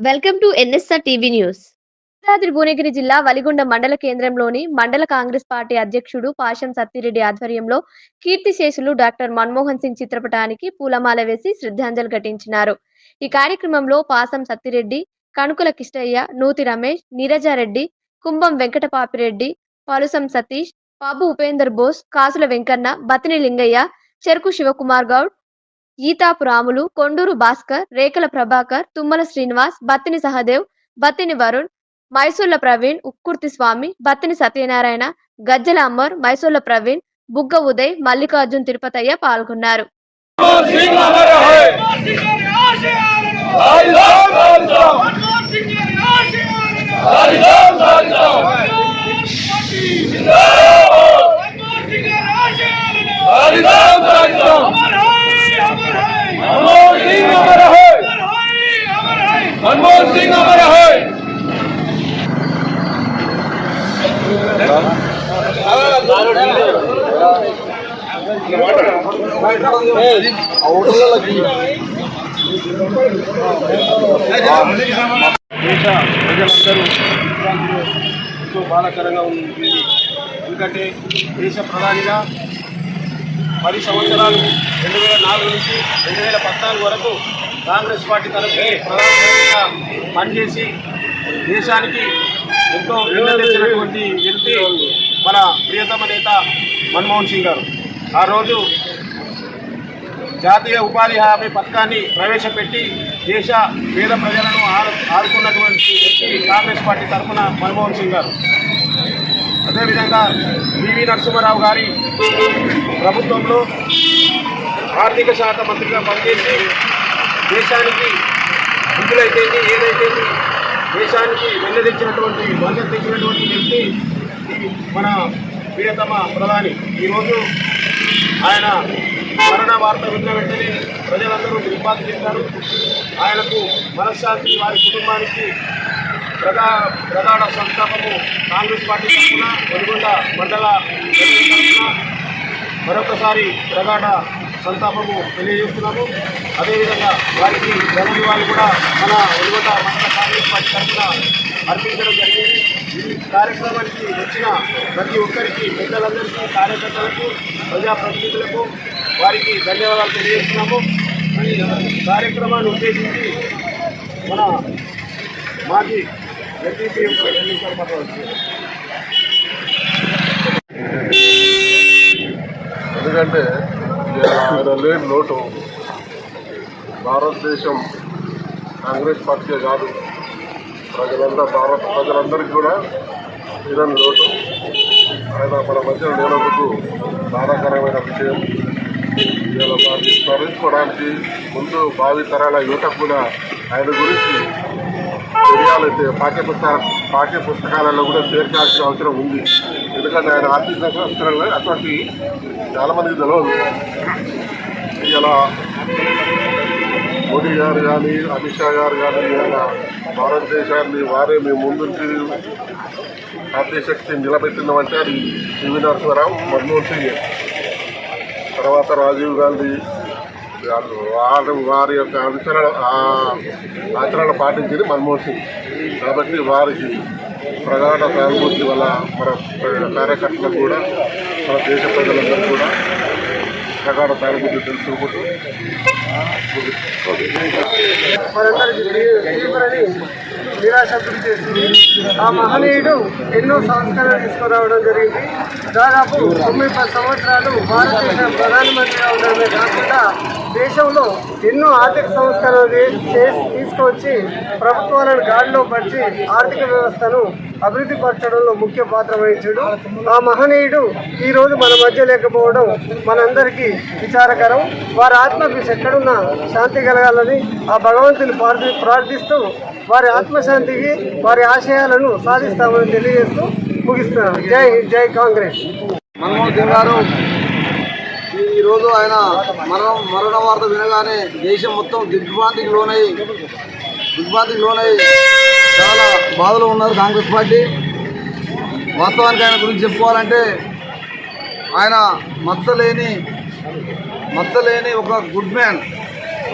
Welcome to NSR TV news. Yadadri Bhuvanagiri జిల్లా వలిగొండ మండల కేంద్రంలోని మండల కాంగ్రెస్ పార్టీ అధ్యక్షుడు పాషం సత్తిరెడ్డి ఆధ్వర్యంలో కీర్తిశేషులు డాక్టర్ మన్మోహన్ సింగ్ చిత్రపటానికి పూలమాల వేసి శ్రద్ధాంజలి ఘటించినారు. ఈ కార్యక్రమంలో పాసం సత్తిరెడ్డి, కణుకుల కిష్టయ్య, నూతి రమేష్, నీరజారెడ్డి, కుంభం వెంకటపాపిరెడ్డి, పలుసం సతీష్, పాబు ఉపేందర్ బోస్, కాసుల వెంకన్న, బతిని లింగయ్య, చెరుకు శివకుమార్ గౌడ్, ఈతాపు రాములు, కొండూరు భాస్కర్, రేకల ప్రభాకర్, తుమ్మల శ్రీనివాస్, బత్తిని సహదేవ్, బత్తిని వరుణ్, మైసూర్ల ప్రవీణ్, ఉక్కుర్తి స్వామి, బత్తిని సత్యనారాయణ, గజ్జల అమ్మర్, మైసూర్ల ప్రవీణ్, బుగ్గ ఉదయ్, మల్లికార్జున్ తిరుపతయ్య పాల్గొన్నారు. मनमोहन सिंह हमारे है। దేశ ప్రజలందరూ ఎంతో బాధాకరంగా ఉంది. ఎందుకంటే దేశ ప్రధానిగా 10 సంవత్సరాలు 2004 నుంచి 2014 వరకు కాంగ్రెస్ పార్టీ తరఫున ప్రధానమంత్రిగా పనిచేసి దేశానికి ఎంతో విలువ తెచ్చినటువంటి వ్యక్తి మన ప్రియతమ నేత మన్మోహన్ సింగ్ గారు. ఆ రోజు జాతీయ ఉపాధి హామీ పథకాన్ని ప్రవేశపెట్టి దేశ పేద ప్రజలను ఆదుకున్నటువంటి వ్యక్తి కాంగ్రెస్ పార్టీ తరఫున మన్మోహన్ సింగ్ గారు. అదేవిధంగా పివి నరసింహారావు గారి ప్రభుత్వంలో ఆర్థిక శాఖ మంత్రిగా పనిచేసి దేశానికి నిధులైతే ఏదైతే దేశానికి వెన్నెదించినటువంటి మద్దతు తెచ్చినటువంటి వ్యక్తి మన ప్రియతమ ప్రధాని. ఈరోజు ఆయన మరణ వార్త విన్న వెంటనే ప్రజలందరూ నిర్బాధ చెందారు. ఆయనకు మనశ్శాంతి, వారి కుటుంబానికి ప్రగాఢ సంతాపము కాంగ్రెస్ పార్టీ తరఫున వలిగొండ మండల తరఫున మరొకసారి ప్రగాఢ సంతాపము తెలియజేస్తున్నాము. అదేవిధంగా వారికి ధన్యవాదాలు కూడా మన వలిగొండ మండల కాంగ్రెస్ పార్టీ తరఫున అర్పించడం జరిగింది. ఈ కార్యక్రమానికి వచ్చిన ప్రతి ఒక్కరికి, పెద్దలందరికీ, కార్యకర్తలకు, ప్రజాప్రతినిధులకు వారికి ధన్యవాదాలు తెలియజేస్తున్నాము. ఈ కార్యక్రమాన్ని ఉద్దేశించి మన మాజీ ఎంపీపీ ఎందుకంటే ఆయన లేని లోటు భారతదేశం కాంగ్రెస్ పార్టీ కాదు, భారత ప్రజలందరికీ కూడా ఇదని లోటు. ఆయన మన మధ్య లేనందుకు బాధాకరమైన విషయం. ఇలా దాన్ని స్మరించుకోవడానికి ముందు భావి తరాల యువతకు కూడా ఆయన గురించి తెలియాలైతే పాఠ్య పుస్తకాలలో కూడా చేర్చాల్సిన అవసరం ఉంది. ఎందుకంటే ఆయన ఆర్థిక శాస్త్రంలో అటువంటి చాలామందికి తెలియదు. ఇలా మోడీ గారు కానీ, అమిత్ షా గారు కానీ ఇలా భారతదేశాన్ని వారే మేము ముందుంచి జాతీయ శక్తిని నిలబెట్టిందామంటే అది పివి నరసింహారావు, మన్మోహన్ సింగ్, తర్వాత రాజీవ్ గాంధీ వారి యొక్క ఆచరణ పాటించింది మన్మోహన్ సింగ్. కాబట్టి వారికి ప్రగాఢ సానుభూతి వల్ల మన కార్యకర్తలకు కూడా, మన దేశ ప్రజలందరూ కూడా ప్రగాఢ సానుభూతి తెలుసుకుంటూ నిరాశ గురి చేసింది. ఆ మహనీయుడు ఎన్నో సంస్కరణలు తీసుకురావడం జరిగింది. దాదాపు 9-10 సంవత్సరాలు భారతదేశ ప్రధానమంత్రిగా ఉండడమే కాకుండా దేశంలో ఎన్నో ఆర్థిక సంస్కరణలు తీసుకొచ్చి ప్రభుత్వాలను గాడిలో పరిచి ఆర్థిక వ్యవస్థను అభివృద్ధి పరచడంలో ముఖ్య పాత్ర వహించాడు. ఆ మహనీయుడు ఈరోజు మన మధ్య లేకపోవడం మనందరికీ విచారకరం. వారి ఆత్మకు ఎక్కడున్నా శాంతి కలగాలని ఆ భగవంతుని ప్రార్థిస్తూ వారి ఆత్మశాంతికి, వారి ఆశయాలను సాధిస్తామని తెలియజేస్తూ ముగిస్తున్నాను. జై హింద్, జై కాంగ్రెస్. మన్మోహన్ సింగ్ గారు ఈరోజు ఆయన మరణ వార్త వినగానే దేశం మొత్తం దిగ్భ్రాంతికి లోనై చాలా బాధలో ఉన్నారు కాంగ్రెస్ పార్టీ. వాస్తవానికి ఆయన గురించి చెప్పుకోవాలంటే ఆయన మచ్చలేని ఒక గుడ్ మ్యాన్,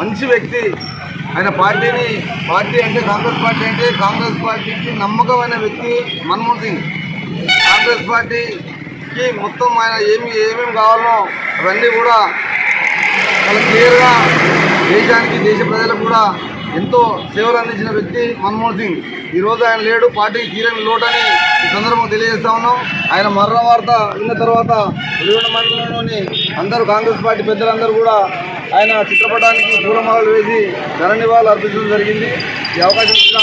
మంచి వ్యక్తి. ఆయన పార్టీ అంటే కాంగ్రెస్ పార్టీకి నమ్మకమైన వ్యక్తి మన్మోహన్ సింగ్. కాంగ్రెస్ పార్టీకి మొత్తం ఆయన ఏమేమి కావాలో అవన్నీ కూడా చాలా క్లియర్గా దేశ ప్రజలకు కూడా ఎంతో సేవలు అందించిన వ్యక్తి మన్మోహన్ సింగ్. ఈరోజు ఆయన లేడు, పార్టీకి తీరని లోటని ఈ సందర్భంగా తెలియజేస్తా ఉన్నాం. ఆయన మరణ వార్త విన్న తర్వాత వెలుగొండ మండలంలోని అందరూ కాంగ్రెస్ పార్టీ పెద్దలందరూ కూడా ఆయన చిత్రపటానికి పూలమాలలు వేసి ఘన నివాళులు అర్పించడం జరిగింది. ఈ అవకాశం ఇచ్చిన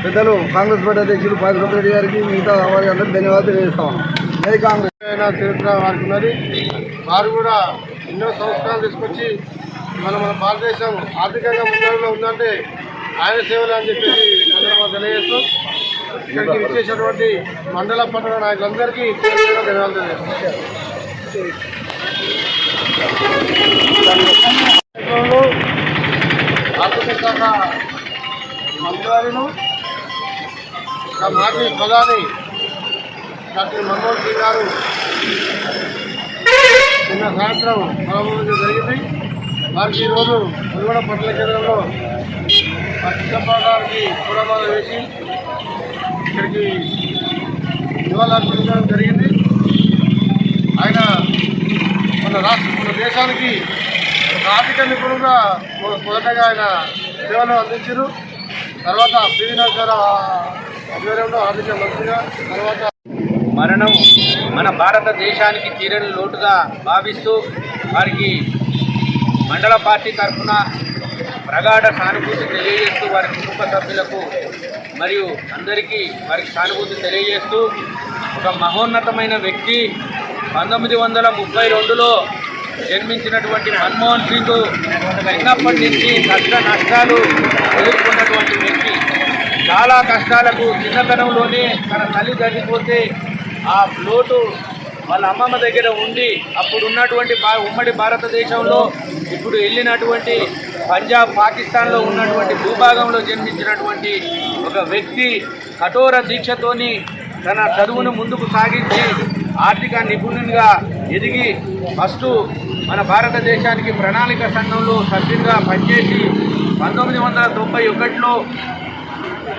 పెద్దలు కాంగ్రెస్ పార్టీ అధ్యక్షులు పార్వతి రెడ్డి గారికి మిగతా వారికి అందరూ ధన్యవాదాలు తెలియజేస్తా ఉన్నాం. జై కాంగ్రెస్. చరిత్ర వారికి ఉన్నది. వారు కూడా ఎన్నో సంస్కరణలు తీసుకొచ్చి మన భారతదేశం ఆర్థికంగా ముందంలో ఉందంటే ఆయన సేవలు అని చెప్పేసి సందర్భంగా తెలియజేస్తూ ఇక్కడికి విచ్చేసినటువంటి మండల పట్టణ నాయకులందరికీ ధన్యవాదాలు తెలియజేస్తాం. ఆర్థిక శాఖ మంత్రులను మాజీ ప్రధాని డాక్టర్ మన్మోహన్ సింగ్ గారు నిన్న సాయంత్రం ప్రారంభించడం జరిగింది. వారికి ఈరోజు వెలుగొండ పట్టణ కేంద్రంలో చిత్రపటానికి పూలమాల వేసి ఇక్కడికి నివాళులర్పించడం జరిగింది. ఆయన మన దేశానికి ఒక ఆర్థిక నిపుణులుగా మొదటగా ఆయన సేవలు అందించారు. తర్వాత పివి నరసింహారావు ఆధ్వర్యంలో ఆర్థిక మంత్రిగా, తర్వాత మరణం మన భారతదేశానికి తీరని లోటుగా భావిస్తూ వారికి మండల పార్టీ తరఫున ప్రగాఢ సానుభూతి తెలియజేస్తూ వారి కుటుంబ సభ్యులకు మరియు అందరికీ వారికి సానుభూతి తెలియజేస్తూ ఒక మహోన్నతమైన వ్యక్తి 1932లో జన్మించినటువంటి మన్మోహన్ సింగ్ చిన్నప్పటి నుంచి కష్ట నష్టాలు ఎదుర్కొన్నటువంటి వ్యక్తి. చాలా కష్టాలకు చిన్నతనంలోనే తన తల్లి చనిపోతే ఆ లోటు వాళ్ళ అమ్మమ్మ దగ్గర ఉండి అప్పుడు ఉన్నటువంటి ఉమ్మడి భారతదేశంలో ఇప్పుడు వెళ్ళినటువంటి పంజాబ్, పాకిస్తాన్లో ఉన్నటువంటి భూభాగంలో జన్మించినటువంటి ఒక వ్యక్తి కఠోర దీక్షతోని తన చదువును ముందుకు సాగించి ఆర్థిక నిపుణునిగా ఎదిగి ఫస్ట్ మన భారతదేశానికి ప్రణాళిక సంఘంలో సభ్యునిగా పనిచేసి 1991లో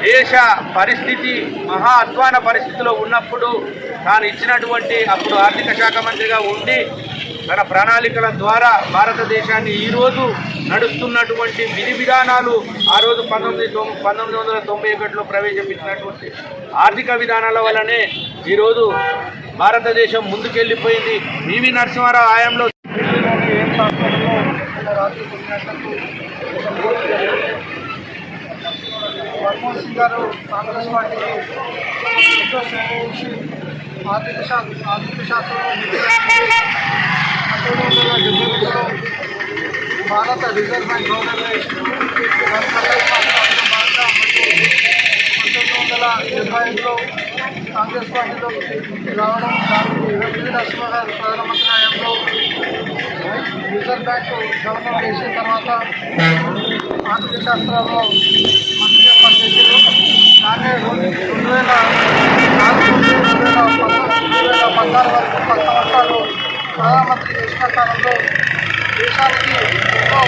దేశ పరిస్థితి మహా అధ్వాన పరిస్థితిలో ఉన్నప్పుడు తాను ఇచ్చినటువంటి అప్పుడు ఆర్థిక శాఖ మంత్రిగా ఉండి తన ప్రణాళికల ద్వారా భారతదేశాన్ని ఈరోజు నడుస్తున్నటువంటి విధి విధానాలు ఆ రోజు 1991లో ప్రవేశపెట్టినటువంటి ఆర్థిక విధానాల వల్లనే ఈరోజు భారతదేశం ముందుకెళ్ళిపోయింది. పివి నరసింహారావు హయాంలో మన్మోహన్ సింగ్ గారు కాంగ్రెస్ పార్టీకి ఎంతో సేవించి ఆర్థిక శాస్త్రంలో 1972లో భారత రిజర్వ్ బ్యాంక్ గవర్నర్గా ఇస్తూ 1975లో కాంగ్రెస్ పార్టీలోకి రావడం, దానికి పివి నరసింహారావు ప్రధానమంత్రి హయాంలో రిజర్వ్ బ్యాంక్ గవర్నర్ చేసిన తర్వాత ఆర్థిక శాస్త్రాల్లో మంత్రిగా పనిచేసారు. కానీ 2016 వరకు 10 సంవత్సరాలు ప్రధానమంత్రి చేసిన కాలంలో దేశానికి ఎంతో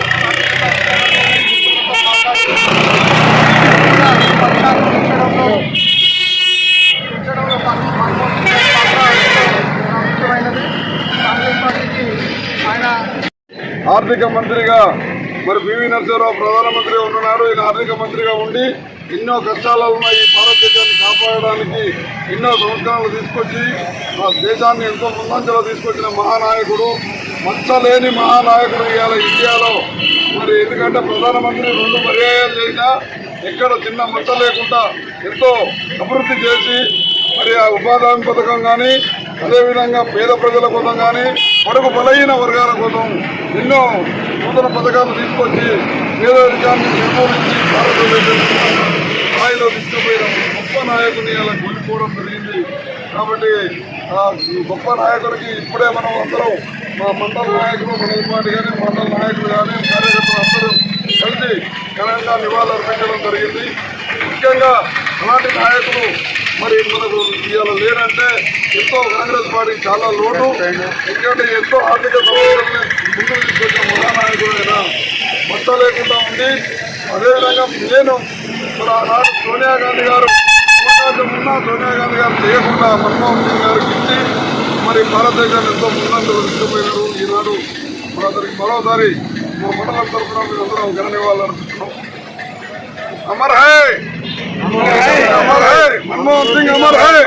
పెంచడంలో మన్మోహన్ సింగ్ పాత్ర ముఖ్యమైనది. కాంగ్రెస్ పార్టీకి ఆయన ఆర్థిక మంత్రిగా మరి పివి నరసింహారావు ప్రధానమంత్రిగా ఉంటున్నారు. ఈయన ఆర్థిక మంత్రిగా ఉండి ఎన్నో కష్టాలు ఉన్న ఈ భారతదేశాన్ని కాపాడడానికి ఎన్నో సంస్కరణలు తీసుకొచ్చి ఆ దేశాన్ని ఎంతో ముందంజలో తీసుకొచ్చిన మహానాయకుడు, మచ్చలేని మహానాయకుడు ఇవాళ ఇండియాలో. మరి ఎందుకంటే ప్రధానమంత్రి 2 పర్యాయాలు చేసినా ఎక్కడ చిన్న మచ్చ లేకుండా ఎంతో అభివృద్ధి చేసి మరి ఆ ఉపాధి హామీ పథకం కానీ, అదేవిధంగా పేద ప్రజల కోసం కానీ, పొడుగు బలహీన వర్గాల కోసం ఎన్నో నూతన పథకాలు తీసుకొచ్చి పేదరికాన్ని నిర్మూలించి భారతదేశం స్థాయిలో తీసుకుపోయిన గొప్ప నాయకుని అలా కోల్పోవడం జరిగింది. కాబట్టి ఈ గొప్ప నాయకుడికి ఇప్పుడే మనం అందరం మా మండల నాయకులు, మండల పార్టీ కానీ, మండల నాయకులు కానీ, కార్యకర్తలు అందరూ కలిసి ఘనంగా నివాళులు అర్పించడం జరిగింది. ముఖ్యంగా అలాంటి నాయకులు మరి మనకు ఇవాళ లేదంటే ఎంతో కాంగ్రెస్ పార్టీ చాలా లోటు. ఎందుకంటే ఎంతో ఆర్థిక సమస్యలని ముందుకు తీసుకొచ్చిన మహానాయకుడు ఆయన మచ్చ లేకుండా ఉండి అదేవిధంగా నేను మరి ఆనాడు సోనియా గాంధీ గారు అవకాశం ఉన్నా సోనియా గాంధీ గారు చేయకుండా మన్మోహన్ సింగ్ గారికి ఇచ్చి మరి భారతదేశాన్ని ఎంతో ముందంటూ తీసుకుపోయినారు. ఈనాడు మన అతనికి మరోసారి మా మండలం తరఫున మేమందరం ఘన నివాళులు అర్పిస్తున్నాం. అమర్ హై, అమర్ హై, మన్మోహన్ సింగ్ అమర్ హై.